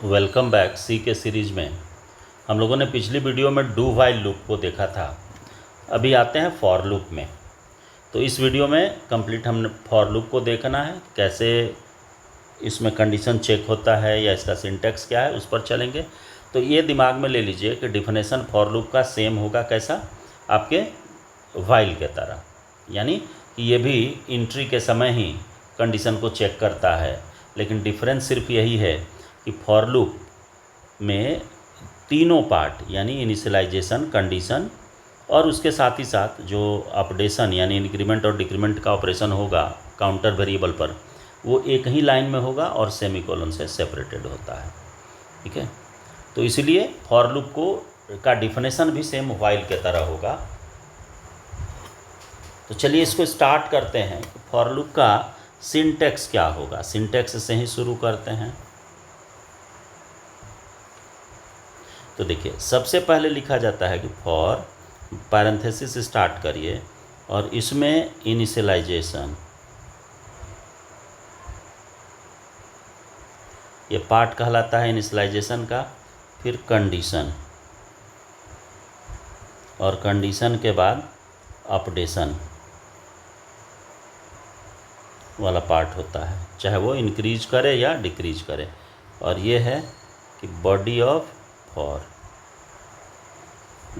Welcome back. सी के series में हम लोगों ने पिछली वीडियो में डू व्हाइल लूप को देखा था। अभी आते हैं फॉर लूप में। तो इस वीडियो में कंप्लीट हमने फॉर लूप को देखना है, कैसे इसमें कंडीशन चेक होता है या इसका सिंटैक्स क्या है, उस पर चलेंगे। तो ये दिमाग में ले लीजिए कि डिफिनेशन फॉर लूप का सेम होगा कैसा, आपके व्हाइल के तरह, यानी कि ये भी एंट्री के समय ही कंडीशन को चेक करता है। लेकिन डिफरेंस सिर्फ यही है कि फॉर लूप में तीनों पार्ट यानी इनिशियलाइजेशन, कंडीशन और उसके साथ ही साथ जो अपडेशन यानी इंक्रीमेंट और डिक्रीमेंट का ऑपरेशन होगा काउंटर वेरिएबल पर, वो एक ही लाइन में होगा और सेमीकोलन से सेपरेटेड होता है। ठीक है, तो इसलिए फॉर लूप को का डिफिनेशन भी सेम व्हाइल के तरह होगा। तो चलिए इसको स्टार्ट करते हैं। फॉर लूप का सिंटैक्स क्या होगा, सिंटैक्स से ही शुरू करते हैं। तो देखिए, सबसे पहले लिखा जाता है कि फॉर पैरेंथेसिस स्टार्ट करिए और इसमें इनिशियलाइजेशन, ये पार्ट कहलाता है इनिशियलाइजेशन का। फिर कंडीशन, और कंडीशन के बाद अपडेशन वाला पार्ट होता है, चाहे वो इंक्रीज करे या डिक्रीज करे। और ये है कि बॉडी ऑफ फॉर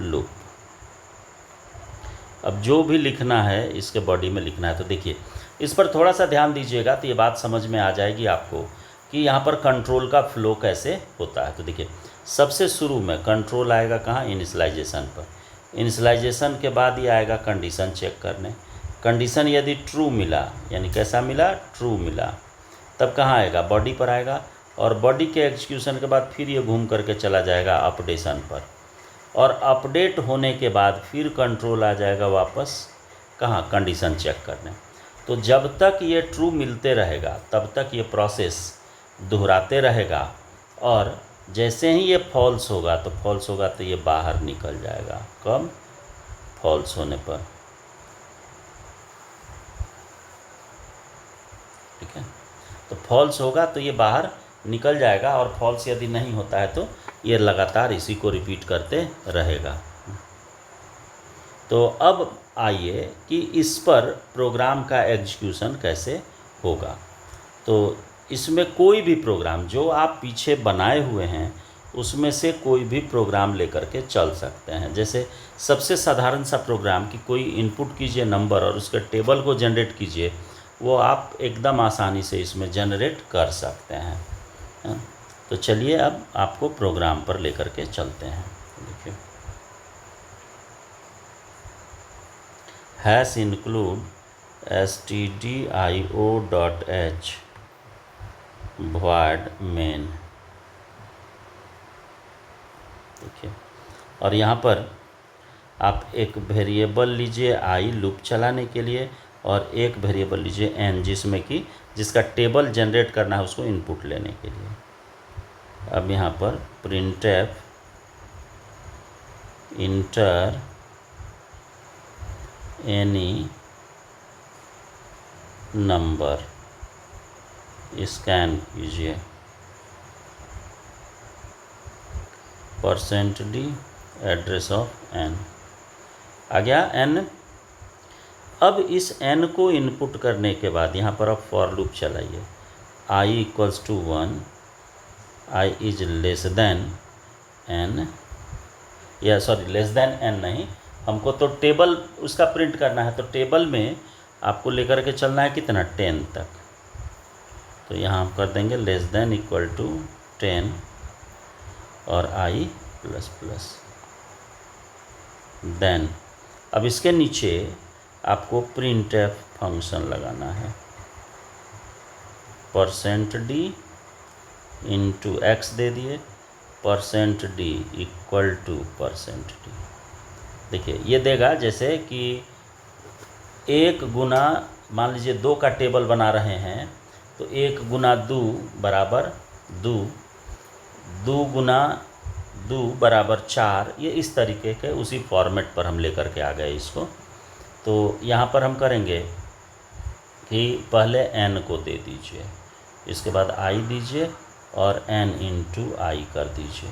लूप। अब जो भी लिखना है इसके बॉडी में लिखना है। तो देखिए, इस पर थोड़ा सा ध्यान दीजिएगा तो ये बात समझ में आ जाएगी आपको कि यहाँ पर कंट्रोल का फ्लो कैसे होता है। तो देखिए, सबसे शुरू में कंट्रोल आएगा कहाँ, इनिशियलाइजेशन पर। इनिशियलाइजेशन के बाद ये आएगा कंडीशन चेक करने। कंडीशन यदि ट्रू मिला, यानी कैसा मिला, ट्रू मिला, तब कहाँ आएगा, बॉडी पर आएगा। और बॉडी के एग्जीक्यूशन के बाद फिर ये घूम करके चला जाएगा अपडेशन पर। और अपडेट होने के बाद फिर कंट्रोल आ जाएगा वापस कहाँ, कंडीशन चेक करने। तो जब तक ये ट्रू मिलते रहेगा तब तक ये प्रोसेस दोहराते रहेगा। और जैसे ही ये फॉल्स होगा तो ये बाहर निकल जाएगा। कब, फॉल्स होने पर। ठीक है, तो फॉल्स होगा तो ये बाहर निकल जाएगा, और फॉल्स यदि नहीं होता है तो ये लगातार इसी को रिपीट करते रहेगा। तो अब आइए कि इस पर प्रोग्राम का एग्जीक्यूशन कैसे होगा। तो इसमें कोई भी प्रोग्राम जो आप पीछे बनाए हुए हैं उसमें से कोई भी प्रोग्राम लेकर के चल सकते हैं। जैसे सबसे साधारण सा प्रोग्राम कि कोई इनपुट कीजिए नंबर और उसके टेबल को जनरेट कीजिए, वो आप एकदम आसानी से इसमें जनरेट कर सकते हैं। तो चलिए अब आपको प्रोग्राम पर लेकर के चलते हैं। देखिए, hash include stdio.h void main। देखिए, और यहाँ पर आप एक वेरिएबल लीजिए i लूप चलाने के लिए, और एक वेरिएबल लीजिए n जिसमें कि जिसका टेबल जनरेट करना है उसको इनपुट लेने के लिए। अब यहाँ पर printf enter any number scan कीजिए, %d एड्रेस ऑफ n आ गया n। अब इस n को इनपुट करने के बाद यहाँ पर आप फॉर लूप चलाइए। i equals to 1, i is less than n, या सॉरी लेस देन n नहीं, हमको तो टेबल उसका प्रिंट करना है। तो टेबल में आपको लेकर के चलना है कितना, 10 तक। तो यहाँ हम कर देंगे लेस देन इक्वल टू 10 और i प्लस प्लस। देन अब इसके नीचे आपको printf फंक्शन लगाना है, %d इंटू x दे दिए, %d इक्वल टू %d। देखिए, ये देगा जैसे कि 1 गुना, मान लीजिए 2 का टेबल बना रहे हैं तो 1 गुना 2 बराबर 2, 2 गुना 2 बराबर 4। ये इस तरीके के उसी फॉर्मेट पर हम लेकर के आ गए इसको। तो यहाँ पर हम करेंगे कि पहले n को दे दीजिए, इसके बाद i दीजिए और n इंटू आई कर दीजिए।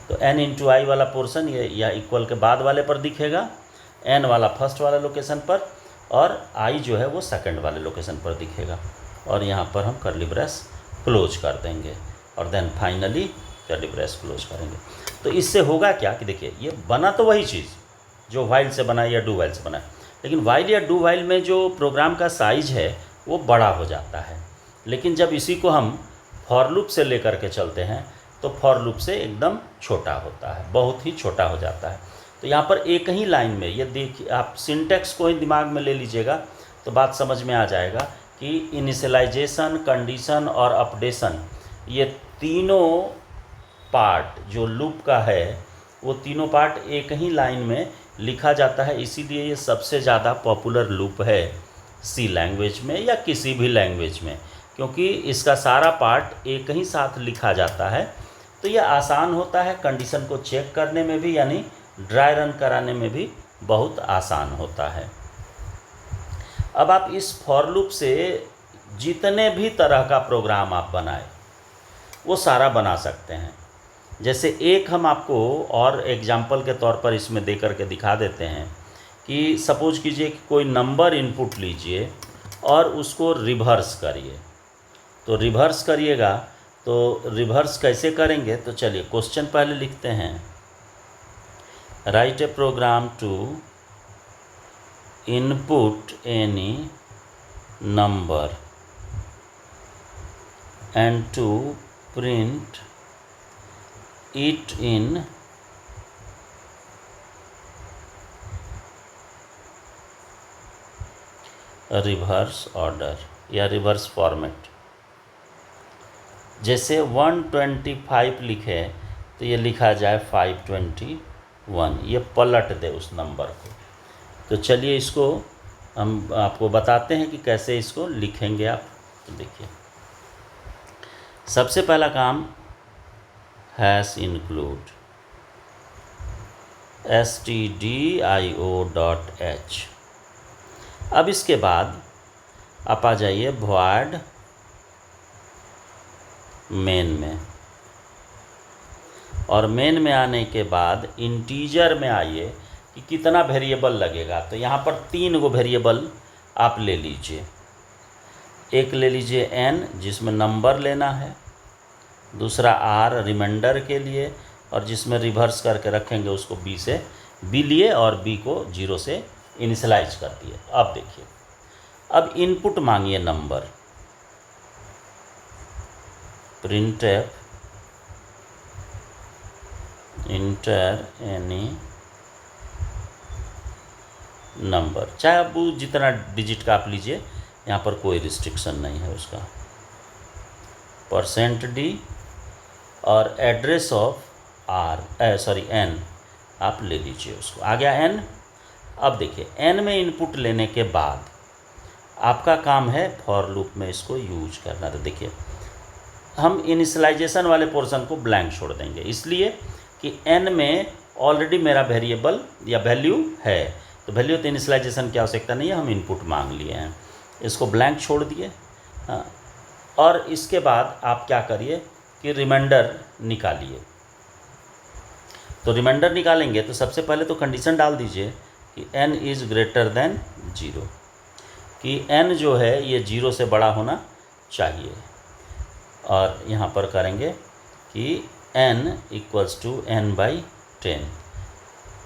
तो n इंटू आई वाला पोर्शन ये या इक्वल के बाद वाले पर दिखेगा, n वाला फर्स्ट वाला लोकेशन पर, और i जो है वो सेकंड वाले लोकेशन पर दिखेगा। और यहाँ पर हम कर्ली ब्रेस क्लोज कर देंगे और then finally curly brace close करेंगे। तो इससे होगा क्या कि देखिए ये बना तो वही चीज़ जो वाइल से बना या डू वाइल से बना है, लेकिन वाइल या डू वाइल में जो प्रोग्राम का साइज है वो बड़ा हो जाता है। लेकिन जब इसी को हम फॉर लूप से लेकर के चलते हैं तो फॉर लूप से एकदम छोटा होता है, बहुत ही छोटा हो जाता है। तो यहाँ पर एक ही लाइन में ये देखिए, आप सिंटेक्स को ही दिमाग में ले लीजिएगा तो बात समझ में आ जाएगा कि इनिशियलाइजेशन, कंडीशन और अपडेशन, ये तीनों पार्ट जो लूप का है वो तीनों पार्ट एक ही लाइन में लिखा जाता है। इसीलिए ये सबसे ज़्यादा पॉपुलर लूप है सी लैंग्वेज में या किसी भी लैंग्वेज में, क्योंकि इसका सारा पार्ट एक ही साथ लिखा जाता है। तो ये आसान होता है कंडीशन को चेक करने में भी, यानी ड्राई रन कराने में भी बहुत आसान होता है। अब आप इस फॉर लूप से जितने भी तरह का प्रोग्राम आप बनाए वो सारा बना सकते हैं। जैसे एक हम आपको और एग्जाम्पल के तौर पर इसमें दे करके दिखा देते हैं कि सपोज कीजिए कि कोई नंबर इनपुट लीजिए और उसको रिवर्स करिए। तो रिवर्स करिएगा तो रिवर्स कैसे करेंगे, तो चलिए क्वेश्चन पहले लिखते हैं। Write a program to input any number and to print it in reverse order या रिवर्स फॉर्मेट। जैसे 125 लिखे तो ये लिखा जाए 521, ये पलट दे उस नंबर को। तो चलिए इसको हम आपको बताते हैं कि कैसे इसको लिखेंगे आप। तो देखिए सबसे पहला काम हैश इंक्लूड stdio.h। अब इसके बाद आप आ जाइए void मेन में, और मेन में आने के बाद इंटीजर में आइए कि कितना वेरिएबल लगेगा। तो यहाँ पर 3 गो वेरिएबल आप ले लीजिए। एक ले लीजिए n जिसमें नंबर लेना है, दूसरा r रिमाइंडर के लिए, और जिसमें रिवर्स करके रखेंगे उसको b से b लिए और b को 0 से इनिशियलाइज कर दिए। अब देखिए अब इनपुट मांगिए number, printf enter any number, चाहे आप जितना डिजिट का आप लीजिए, यहाँ पर कोई रिस्ट्रिक्शन नहीं है उसका। %d और एड्रेस ऑफ n आप ले लीजिए उसको। आ गया n। अब देखिए n में इनपुट लेने के बाद आपका काम है फॉर लूप में इसको यूज करना। तो देखिए हम इनिशियलाइजेशन वाले पोर्शन को ब्लैंक छोड़ देंगे, इसलिए कि n में ऑलरेडी मेरा वेरिएबल या वैल्यू है, तो वैल्यू तो इनिशियलाइजेशन की आवश्यकता नहीं है, हम इनपुट मांग लिए हैं, इसको ब्लैंक छोड़ दिए। और इसके बाद आप क्या करिए कि रिमाइंडर निकालिए। तो रिमाइंडर निकालेंगे तो सबसे पहले तो कंडीशन डाल दीजिए कि n इज़ ग्रेटर देन 0, कि n जो है ये 0 से बड़ा होना चाहिए। और यहाँ पर करेंगे कि n इक्वल्स टू n/10,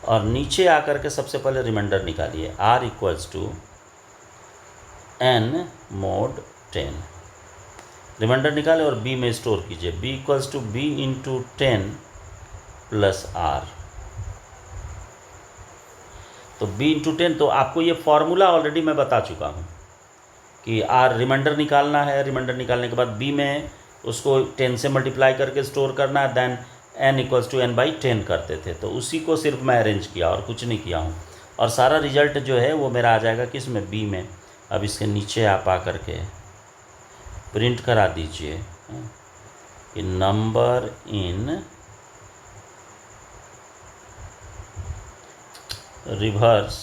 और नीचे आकर के सबसे पहले रिमाइंडर निकालिए r equals to n mod 10। Reminder निकाले और b में स्टोर कीजिए, b equals to b into 10 plus r। तो b इंटू 10, तो आपको ये फॉर्मूला ऑलरेडी मैं बता चुका हूँ कि r रिमाइंडर निकालना है, रिमाइंडर निकालने के बाद b में उसको 10 से मल्टीप्लाई करके स्टोर करना है, then n equals to n/10 करते थे। तो उसी को सिर्फ मैं अरेंज किया और कुछ नहीं किया हूँ, और सारा रिजल्ट जो है वो मेरा आ जाएगा किस में, b में। अब इसके नीचे आप आ करके प्रिंट करा दीजिए कि number in reverse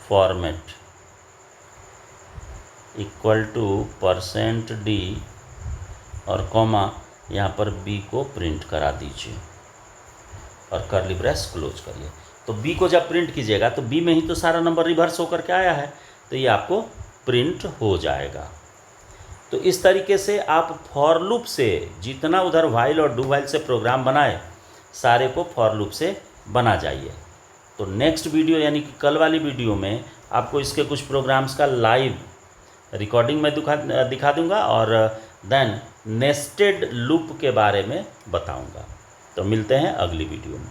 format equal to %d और कॉमा यहाँ पर बी को प्रिंट करा दीजिए और कर्ली ब्रेस क्लोज करिए। तो बी को जब प्रिंट कीजिएगा तो बी में ही तो सारा नंबर रिवर्स होकर के आया है, तो ये आपको प्रिंट हो जाएगा। तो इस तरीके से आप फॉर लूप से जितना उधर व्हाइल और डू व्हाइल से प्रोग्राम बनाए सारे को फॉर लूप से बना जाइए। तो नेक्स्ट वीडियो यानी कि कल वाली वीडियो में आपको इसके कुछ प्रोग्राम्स का लाइव रिकॉर्डिंग में दिखा दूंगा और देन नेस्टेड लूप के बारे में बताऊंगा। तो मिलते हैं अगली वीडियो में।